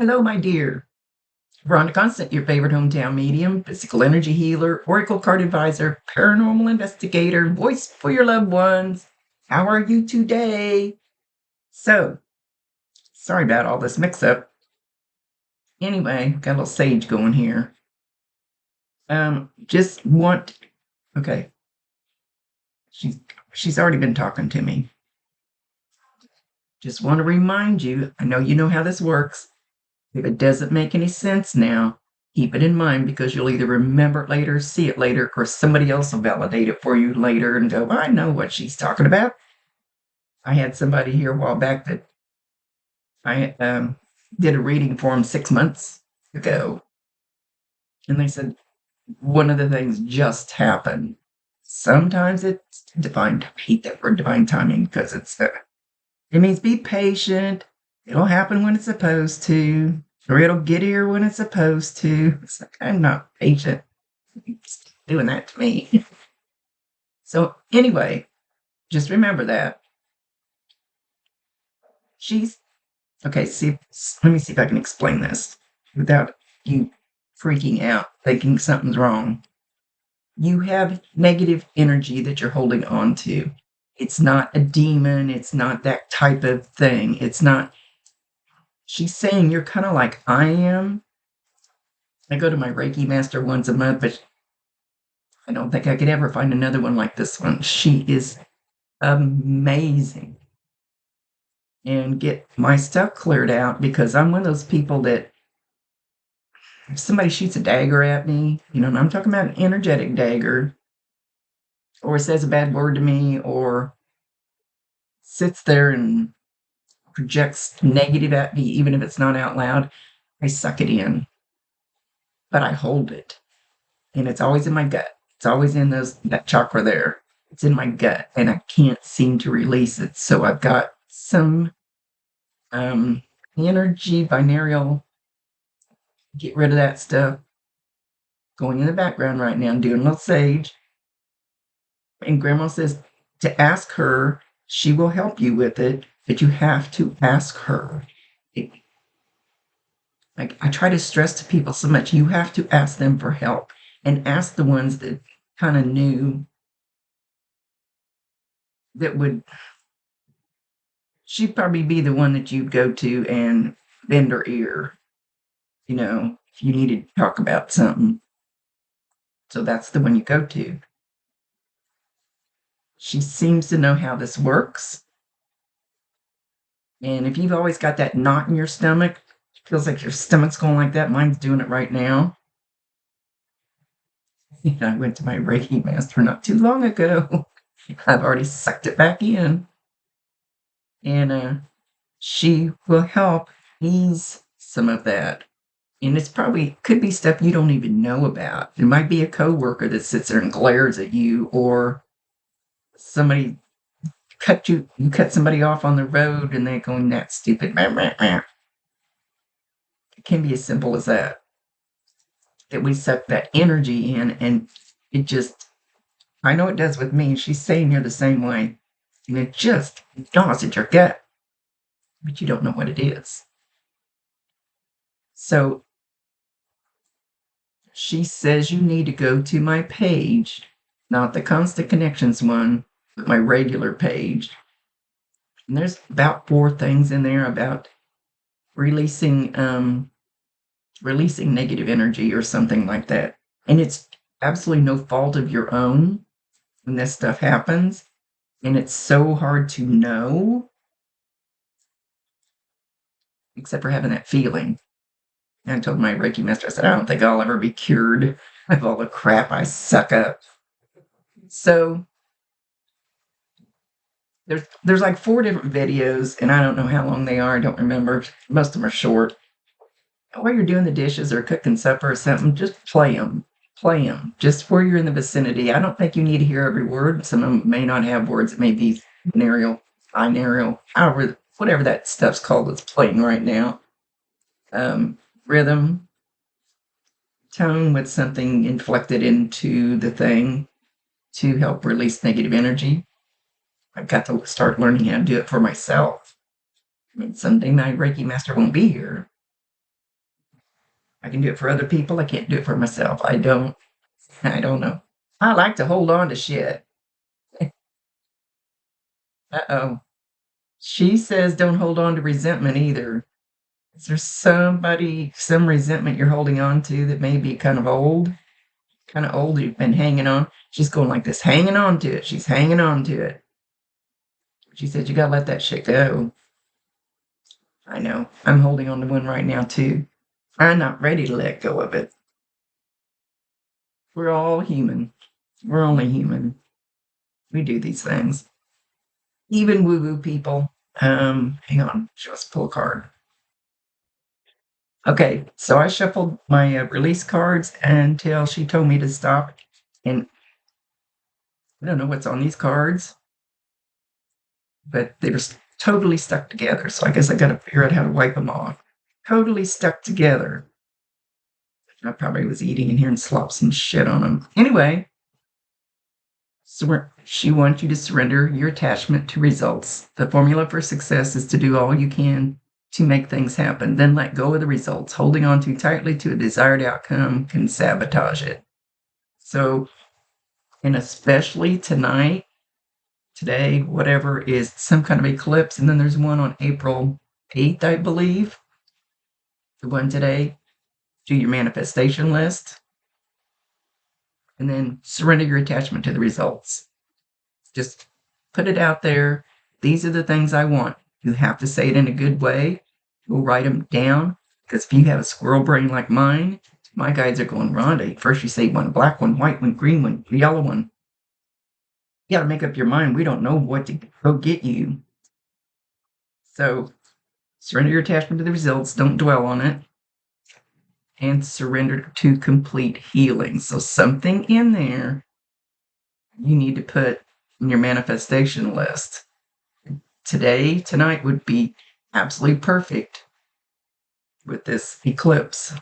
Hello, my dear. Rhonda Constant, your favorite hometown medium, physical energy healer, oracle card advisor, paranormal investigator, voice for your loved ones. How are you today? So, sorry about all this mix up. Anyway, got a little sage going here. Just want, okay, she's already been talking to me. Just want to remind you, I know you know how this works. If it doesn't make any sense now, keep it in mind because you'll either remember it later, see it later, or somebody else will validate it for you later and go, I know what she's talking about. I had somebody here a while back that I did a reading for them 6 months ago. And they said, one of the things just happened. Sometimes it's divine, I hate that word divine timing because it means be patient. It'll happen when it's supposed to, or it'll get here when it's supposed to. It's like, I'm not patient. It's doing that to me. So anyway, just remember that. Okay, let me see if I can explain this without you freaking out, thinking something's wrong. You have negative energy that you're holding on to. It's not a demon. It's not that type of thing. It's not. She's saying you're kind of like I am. I go to my Reiki master once a month, but I don't think I could ever find another one like this one. She is amazing. And get my stuff cleared out because I'm one of those people that if somebody shoots a dagger at me, and I'm talking about an energetic dagger, or says a bad word to me, or sits there and projects negative at me, even if it's not out loud, I suck it in. But I hold it. And it's always in my gut. It's always in that chakra there. It's in my gut, and I can't seem to release it. So I've got some energy binaural. Get rid of that stuff. Going in the background right now, doing a little sage. And Grandma says to ask her. She will help you with it, but you have to ask her. I try to stress to people so much. You have to ask them for help, and ask the ones that kind of knew that would. She'd probably be the one that you'd go to and bend her ear, if you needed to talk about something. So that's the one you go to. She seems to know how this works. And if you've always got that knot in your stomach, it feels like your stomach's going like that. Mine's doing it right now. I went to my Reiki master not too long ago. I've already sucked it back in. And she will help ease some of that. And it's probably could be stuff you don't even know about. It might be a coworker that sits there and glares at you, or somebody you cut somebody off on the road and they're going, that stupid. It can be as simple as that. That we suck that energy in, and it just, I know it does with me. She's saying you're the same way. And it just gnaws at your gut, but you don't know what it is. So she says you need to go to my page, not the Constant Connections one, but my regular page. And there's about 4 things in there about releasing negative energy or something like that. And it's absolutely no fault of your own when this stuff happens. And it's so hard to know, except for having that feeling. And I told my Reiki master, I said, I don't think I'll ever be cured of all the crap I suck up. So there's like 4 different videos, and I don't know how long they are. I don't remember. Most of them are short. While you're doing the dishes or cooking supper or something, just play them. Play them. Just where you're in the vicinity. I don't think you need to hear every word. Some of them may not have words. It may be binaural, however, whatever that stuff's called that's playing right now. Rhythm, tone with something inflected into the thing to help release negative energy. I've got to start learning how to do it for myself. I mean, someday my Reiki master won't be here. I can do it for other people. I can't do it for myself. I don't know. I like to hold on to shit. Uh-oh. She says don't hold on to resentment either. Is there some resentment you're holding on to that may be kind of old? Kind of old, you've been hanging on. She's going like this, hanging on to it. She's hanging on to it. She said, you gotta let that shit go. I know. I'm holding on to one right now, too. I'm not ready to let go of it. We're all human. We're only human. We do these things. Even woo-woo people. Hang on. She wants to pull a card. Okay, so I shuffled my release cards until she told me to stop. And I don't know what's on these cards, but they were totally stuck together. So I guess I got to figure out how to wipe them off. Totally stuck together. I probably was eating in here and slopped some shit on them. Anyway, she wants you to surrender your attachment to results. The formula for success is to do all you can to make things happen, then let go of the results. Holding on too tightly to a desired outcome can sabotage it. So, and especially tonight, today, whatever, is some kind of eclipse. And then there's one on April 8th, I believe. The one today. Do your manifestation list. And then surrender your attachment to the results. Just put it out there. These are the things I want. You have to say it in a good way. You'll write them down. Because if you have a squirrel brain like mine, my guides are going, Rhonda, first you say one, black one, white one, green one, yellow one. You got to make up your mind. We don't know what to go get you. So surrender your attachment to the results. Don't dwell on it. And surrender to complete healing. So something in there you need to put in your manifestation list. Tonight would be absolutely perfect with this eclipse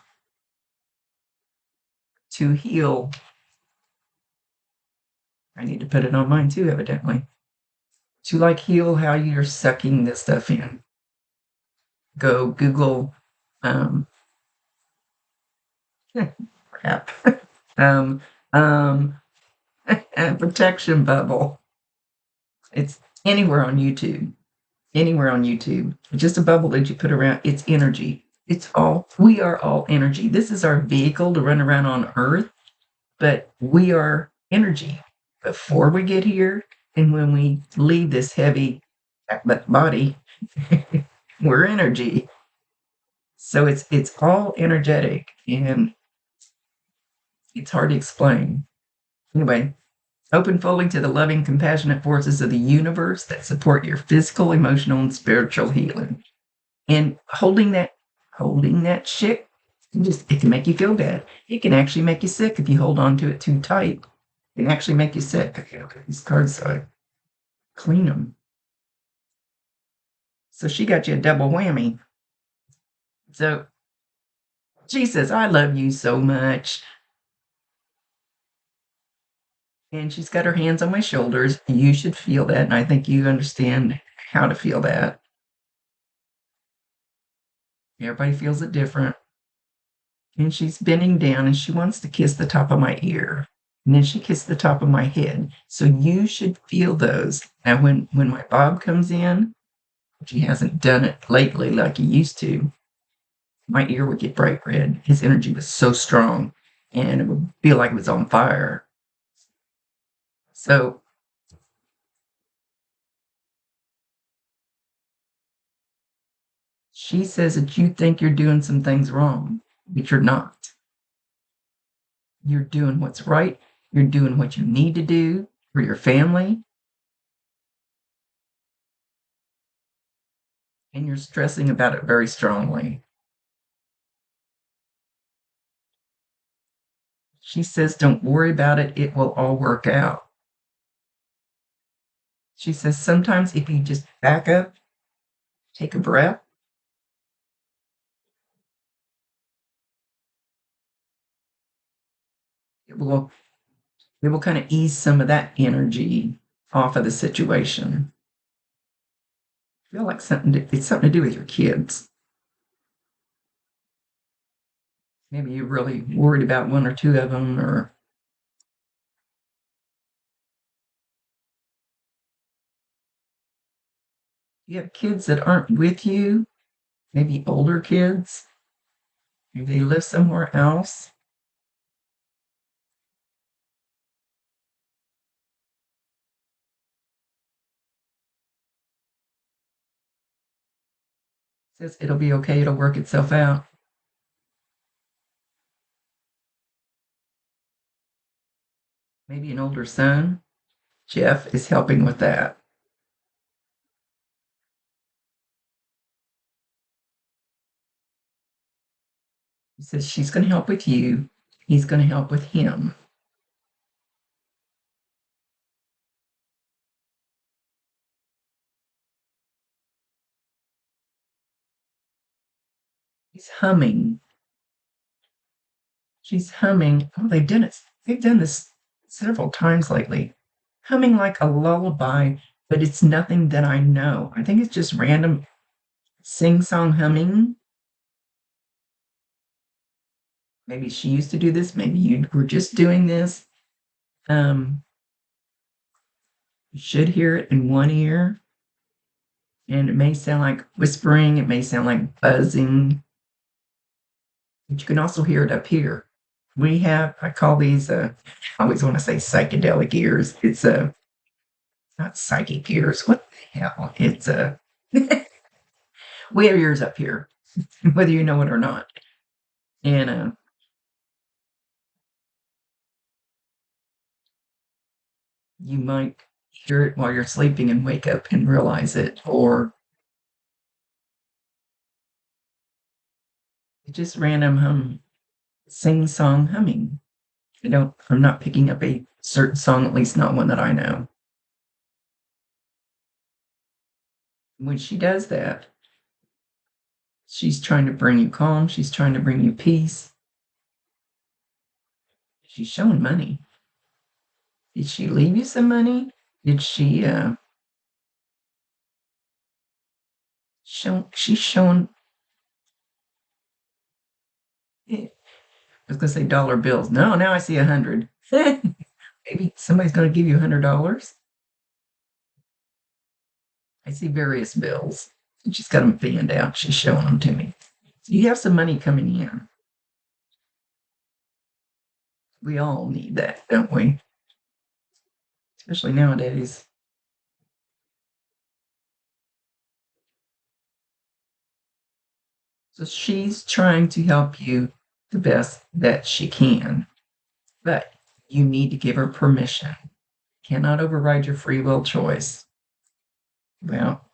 to heal. I need to put it on mine too, evidently. To heal how you're sucking this stuff in. Go Google crap. Protection bubble. It's anywhere on YouTube. Anywhere on YouTube. Just a bubble that you put around. It's energy. We are all energy. This is our vehicle to run around on Earth, but we are energy. Before we get here and when we leave this heavy body, we're energy. So it's all energetic and it's hard to explain. Anyway, open fully to the loving, compassionate forces of the universe that support your physical, emotional, and spiritual healing. And holding that shit, it can make you feel bad. It can actually make you sick if you hold on to it too tight. It can actually make you sick. Okay, these cards, so I clean them. So she got you a double whammy. So she says, I love you so much. And she's got her hands on my shoulders. You should feel that. And I think you understand how to feel that. Everybody feels it different. And she's bending down and she wants to kiss the top of my ear. And then she kissed the top of my head. So you should feel those. Now, when my Bob comes in, which he hasn't done it lately like he used to, my ear would get bright red. His energy was so strong. And it would feel like it was on fire. So she says that you think you're doing some things wrong, but you're not. You're doing what's right. You're doing what you need to do for your family. And you're stressing about it very strongly. She says, don't worry about it. It will all work out. She says, sometimes if you just back up, take a breath, it will kind of ease some of that energy off of the situation. I feel like it's something to do with your kids. Maybe you're really worried about one or two of them, or you have kids that aren't with you, maybe older kids. Maybe they live somewhere else. Says it'll be okay, it'll work itself out. Maybe an older son. Jeff is helping with that. He says she's going to help with you. He's going to help with him. He's humming. She's humming. Oh, they've done it. They've done this several times lately. Humming like a lullaby, but it's nothing that I know. I think it's just random sing-song humming. Maybe she used to do this. Maybe you were just doing this. You should hear it in one ear. And it may sound like whispering. It may sound like buzzing. But you can also hear it up here. I call these, I always want to say psychedelic ears. It's not psychic ears. What the hell? It's we have ears up here, whether you know it or not. And you might hear it while you're sleeping and wake up and realize it, or it's just random sing-song humming. I'm not picking up a certain song, at least not one that I know. When she does that, she's trying to bring you calm. She's trying to bring you peace. She's showing money. Did she leave you some money? Did she she's showing I was gonna say dollar bills. No, now I see 100. Maybe somebody's gonna give you $100. I see various bills. And she's got them fanned out. She's showing them to me. So you have some money coming in. We all need that, don't we? Especially nowadays. So she's trying to help you the best that she can, but you need to give her permission. Cannot override your free will choice. Well,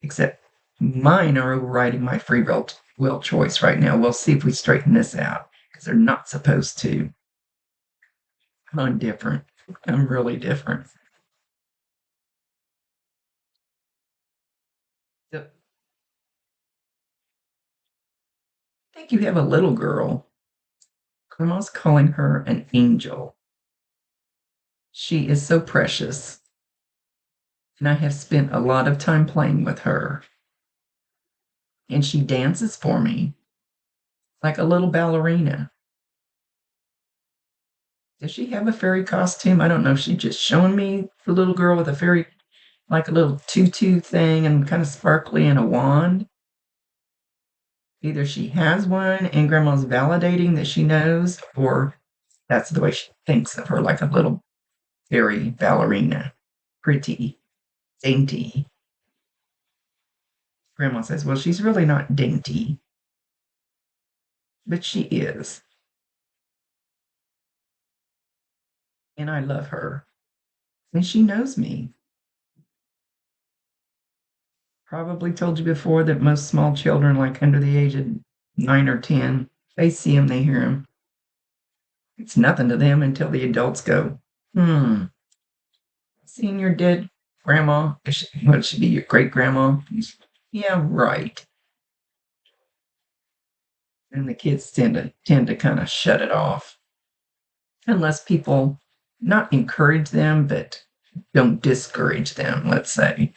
except mine are overriding my free will choice right now. We'll see if we straighten this out because they're not supposed to. I'm different. I'm really different. So, I think you have a little girl. Grandma's calling her an angel. She is so precious. And I have spent a lot of time playing with her. And she dances for me like a little ballerina. Does she have a fairy costume? I don't know. She's just showing me the little girl with a fairy, like a little tutu thing and kind of sparkly and a wand. Either she has one and grandma's validating that she knows, or that's the way she thinks of her, like a little fairy ballerina. Pretty, dainty. Grandma says, well, she's really not dainty, but she is. And I love her. And she knows me. Probably told you before that most small children, like under the age of 9 or 10, they see him, they hear him. It's nothing to them until the adults go, seeing your dead grandma, what should be your great grandma? Yeah, right. And the kids tend to kind of shut it off. Unless people not encourage them, but don't discourage them, let's say.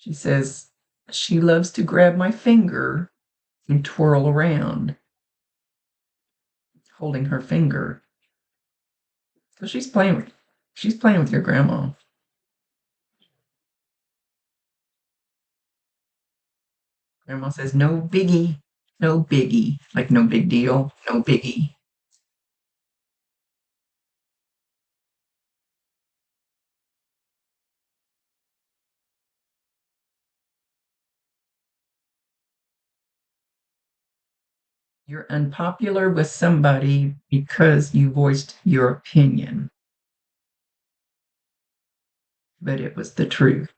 She says, she loves to grab my finger and twirl around, holding her finger. So she's playing with your grandma. Grandma says, no biggie, no biggie. Like no big deal, no biggie. You're unpopular with somebody because you voiced your opinion, but it was the truth.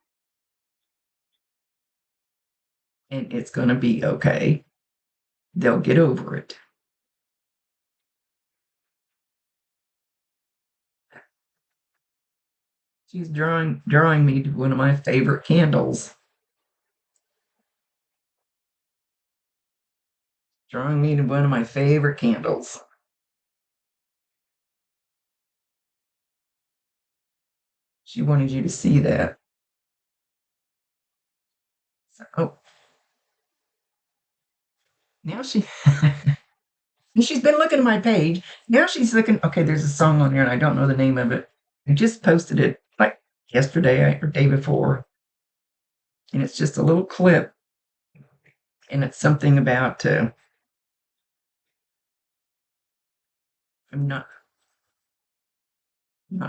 And it's going to be okay. They'll get over it. She's drawing me to one of my favorite candles. Drawing me to one of my favorite candles. She wanted you to see that. So, oh, now she's been looking at my page. Now she's looking. Okay, there's a song on here, and I don't know the name of it. I just posted it like yesterday or day before, and it's just a little clip, and it's something about I'm not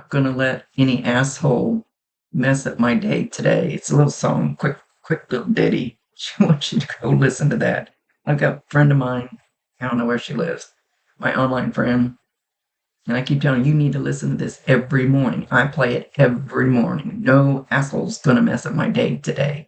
gonna let any asshole mess up my day today. It's a little song, quick little ditty. She wants you to go listen to that. I've got a friend of mine, I don't know where she lives, my online friend, and I keep telling her, you need to listen to this every morning. I play it every morning. No asshole's gonna mess up my day today.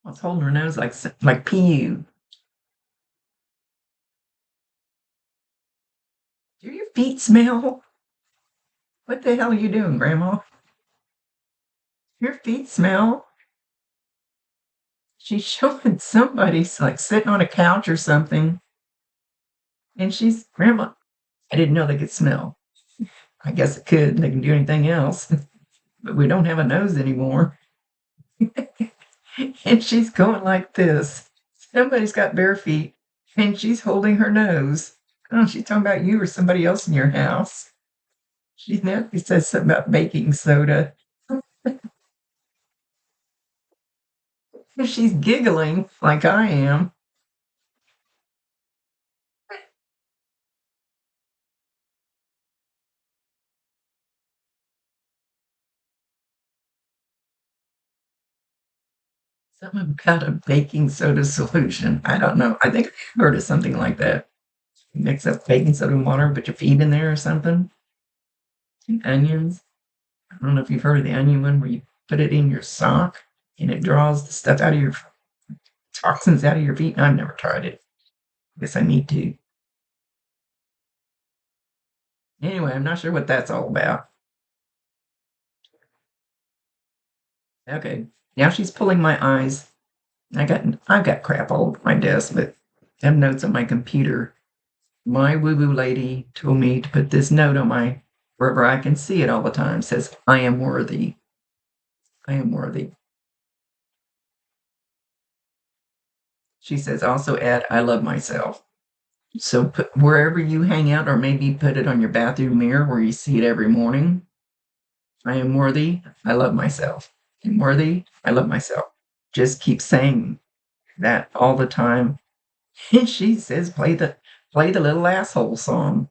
I was holding her nose like PU. Do your feet smell? What the hell are you doing, Grandma? Your feet smell? She's showing somebody's like sitting on a couch or something, and she's, Grandma, I didn't know they could smell. I guess it could. They can do anything else, but we don't have a nose anymore. And she's going like this. Somebody's got bare feet, and she's holding her nose. Oh, she's talking about you or somebody else in your house. She says something about baking soda. She's giggling like I am. Something about a baking soda solution. I don't know. I think I heard of something like that. You mix up baking soda and water, put your feet in there or something. And onions. I don't know if you've heard of the onion one where you put it in your sock and it draws the stuff out of your toxins out of your feet. I've never tried it. Guess I need to. Anyway, I'm not sure what that's all about. Okay. Now she's pulling my eyes. I've got crap all over my desk, but I have notes on my computer. My woo-woo lady told me to put this note on my wherever I can see it all the time. It says, I am worthy. I am worthy. She says also add I love myself. So put wherever you hang out, or maybe put it on your bathroom mirror where you see it every morning. I am worthy. I love myself. I'm worthy. I love myself. Just keep saying that all the time. And she says, play the little asshole song.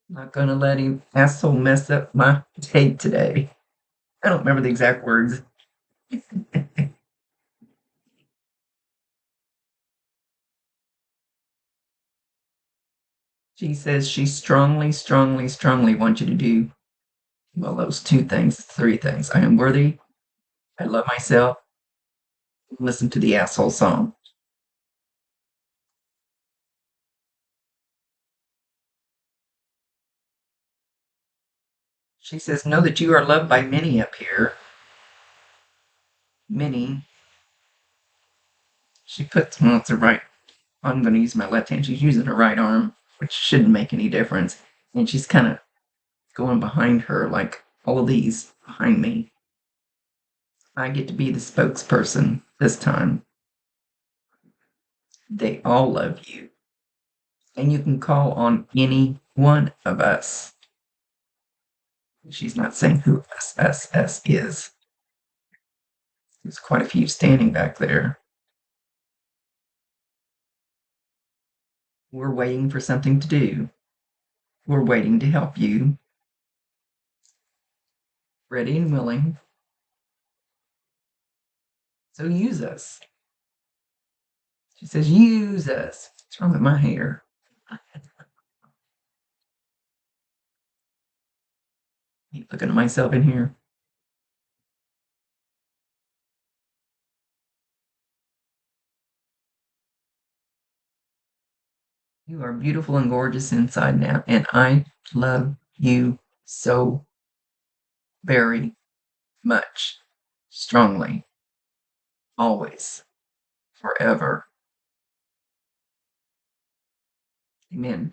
Not gonna let him asshole mess up my day today. I don't remember the exact words. She says she strongly, strongly, strongly wants you to do, well, those three things. I am worthy. I love myself. Listen to the asshole song. She says, know that you are loved by many up here. Many. She puts, well, it's her right. I'm going to use my left hand. She's using her right arm, which shouldn't make any difference. And she's kind of going behind her, like all of these behind me. I get to be the spokesperson this time. They all love you. And you can call on any one of us. She's not saying who us is. There's quite a few standing back there. We're waiting for something to do. We're waiting to help you. Ready and willing. So use us. She says, use us. What's wrong with my hair? Keep looking at myself in here. You are beautiful and gorgeous inside now, and I love you so very much, strongly, always, forever. Amen.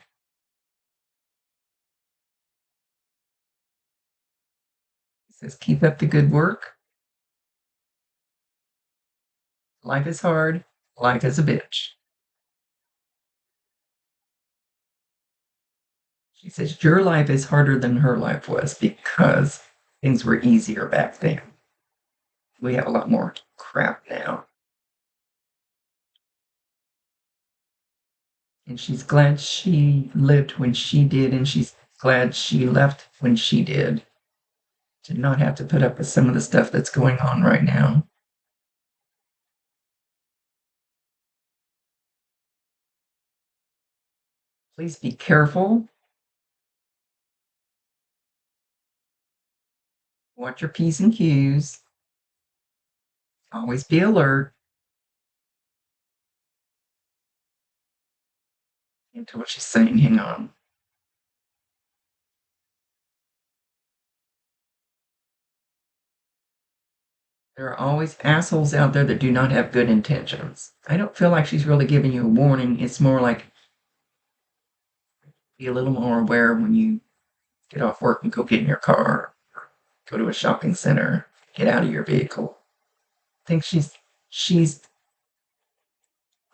It says, keep up the good work. Life is hard. Life is a bitch. She says, your life is harder than her life was because things were easier back then. We have a lot more crap now. And she's glad she lived when she did, and she's glad she left when she did, to not have to put up with some of the stuff that's going on right now. Please be careful. Watch your P's and Q's. Always be alert. Into what she's saying. Hang on. There are always assholes out there that do not have good intentions. I don't feel like she's really giving you a warning. It's more like be a little more aware when you get off work and go get in your car, go to a shopping center, get out of your vehicle. I think she's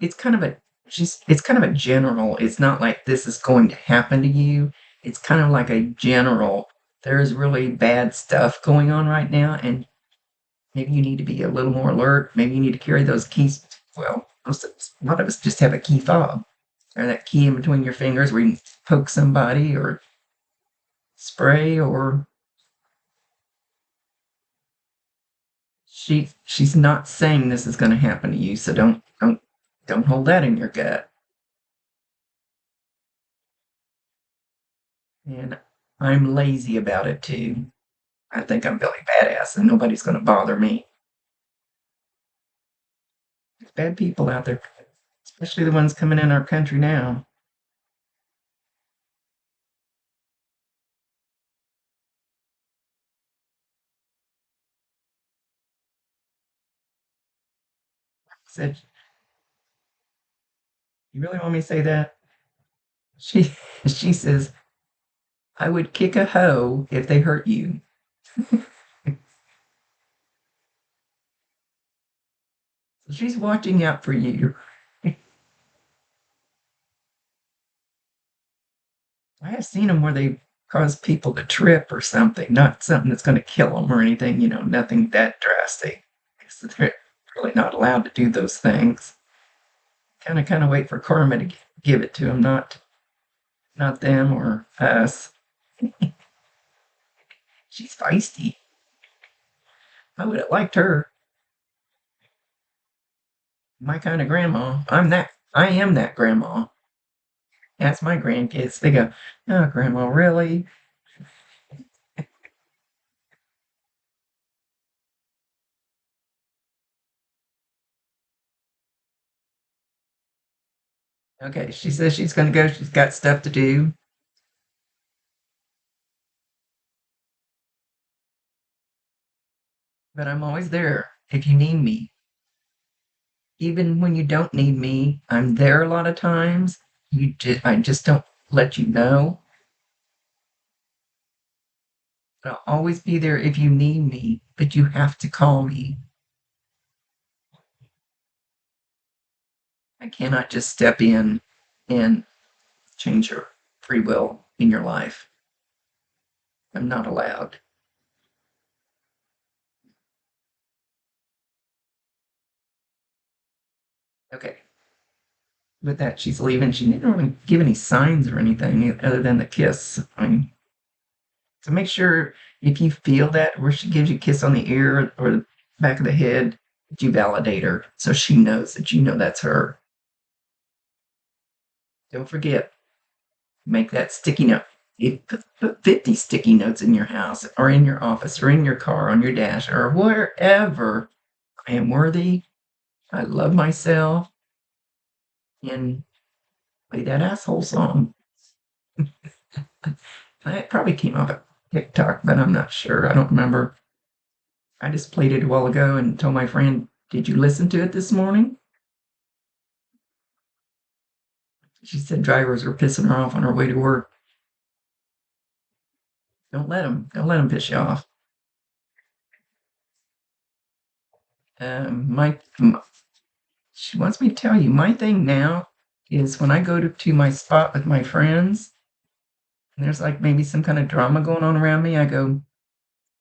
it's kind of a it's kind of a general. It's not like this is going to happen to you. It's kind of like a general. There's really bad stuff going on right now, and maybe you need to be a little more alert. Maybe you need to carry those keys. Well, a lot of us just have a key fob, or that key in between your fingers where you can poke somebody or spray. Or she's not saying this is going to happen to you, so don't hold that in your gut. And I'm lazy about it too. I think I'm really badass and nobody's going to bother me. There's bad people out there, especially the ones coming in our country now. I said, you really want me to say that? She she says, I would kick a hoe if they hurt you. So she's watching out for you. I have seen them where they cause people to trip or something, not something that's going to kill them or anything, nothing that drastic. Because they're really not allowed to do those things. Kind of wait for karma to give it to them, not them or us. She's feisty. I would have liked her. My kind of grandma. I am that grandma. Ask my grandkids. They go, oh, grandma, really? Okay, she says she's going to go. She's got stuff to do. but I'm always there if you need me. Even when you don't need me, I'm there a lot of times. I just don't let you know. I'll always be there if you need me, but you have to call me. I cannot just step in and change your free will in your life. I'm not allowed. Okay. With that, she's leaving. She didn't really give any signs or anything other than the kiss. So make sure if you feel that, where she gives you a kiss on the ear or the back of the head, that you validate her so she knows that you know that's her. Don't forget, make that sticky note. Put 50 sticky notes in your house or in your office or in your car, on your dash or wherever. I am worthy. I love myself. And play that asshole song. It probably came off of TikTok, but I'm not sure. I don't remember. I just played it a while ago and told my friend, "Did you listen to it this morning?" She said drivers were pissing her off on her way to work. Don't let them. Don't let them piss you off. My she wants me to tell you my thing now is when I go to my spot with my friends and there's like maybe some kind of drama going on around me, I go,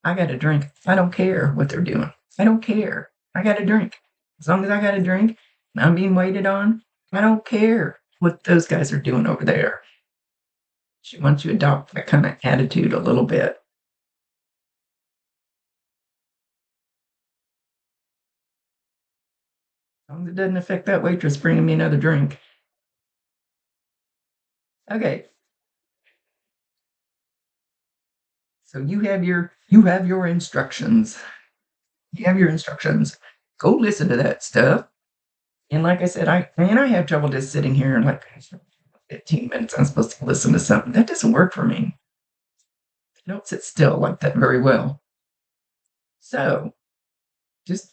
I got a drink. I don't care what they're doing. I don't care. I got a drink. As long as I got a drink and I'm being waited on, I don't care what those guys are doing over there. She wants you to adopt that kind of attitude a little bit. As long as it doesn't affect that waitress bringing me another drink. Okay. So you have your instructions. You have your instructions. Go listen to that stuff. And like I said, I have trouble just sitting here and like 15 minutes. I'm supposed to listen to something. That doesn't work for me. I don't sit still like that very well. So just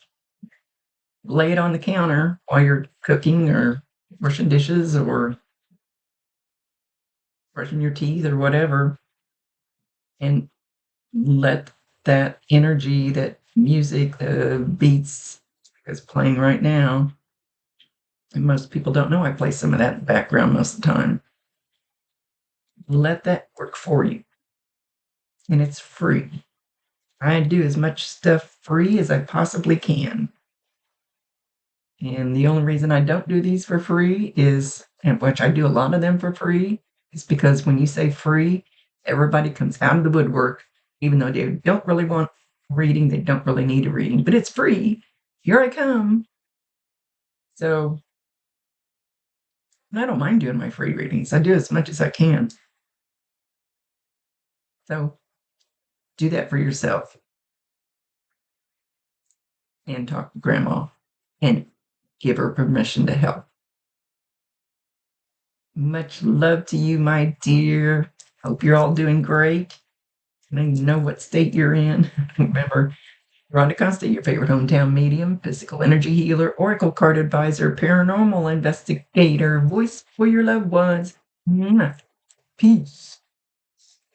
lay it on the counter while you're cooking or washing dishes or brushing your teeth or whatever, and let that energy, that music, the beats that's playing right now. And most people don't know I play some of that in the background most of the time. Let that work for you. And it's free. I do as much stuff free as I possibly can. And the only reason I don't do these for free is, and which I do a lot of them for free, is because when you say free, everybody comes out of the woodwork, even though they don't really want reading, they don't really need a reading, but it's free. Here I come. So, and I don't mind doing my free readings. I do as much as I can. So, do that for yourself and talk to grandma and give her permission to help. Much love to you, my dear. Hope you're all doing great. And I know what state you're in. Remember, Rhonda Constant, your favorite hometown medium, physical energy healer, oracle card advisor, paranormal investigator, voice for your loved ones. Peace.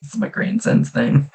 This is my grandson's thing.